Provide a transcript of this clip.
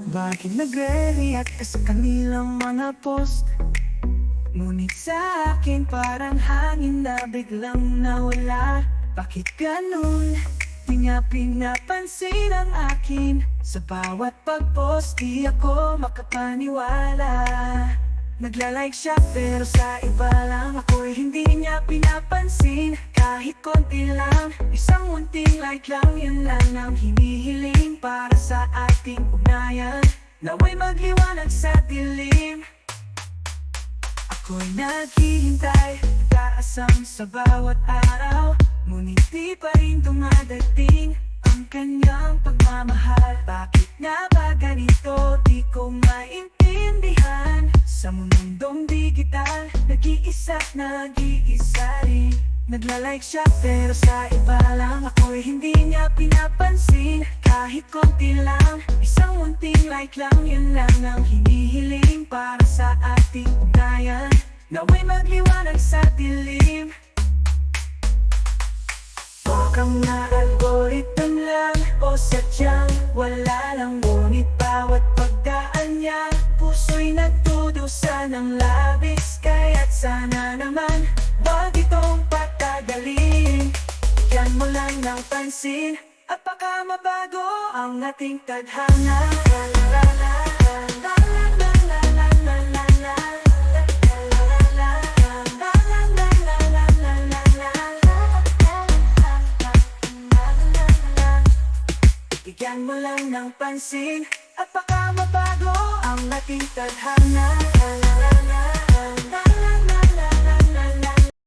Bakit nagre-react ka sa kanilang mga post? Ngunit sa akin parang hangin na biglang nawala. Bakit ganun? Di nga pinapansin ang akin. Sa bawat pag-post di ako makapaniwala. Nagla-like siya pero sa iba lang, ako'y hindi niya pinapansin. Kahit konti lang, isang munting like lang, yun lang ang hinihiling para sa ating ugnayan. Nawa'y magliwanag sa dilim. Ako'y naghihintay, nag-aasam sa bawat araw, ngunit di pa rin dumadating ang kanyang pagmamahal. Bakit nga ba ganito? Di ko maintindihan. Sa mundong digital, nag-iisa't nag-iisa rin. Nagla-like siya pero sa iba lang, ako'y hindi niya pinapansin. Kahit konti lang, isang munting like lang, yun lang ang hinihiling para sa ating ugnayan. Nawa'y magliwanag sa dilim. Mukhang na algorithm lang o sadyang wala lang, ngunit bawat pagdaan niya, puso'y nagdudusa ng labis. Kaya't sana naman wag itong patagalin. Bigyan mo lang ng pansin at baka mabago ang ating tadhana. La la la la la la la la la la la la. Bigyan mo lang ng pansin at baka mabago ang ating tadhana.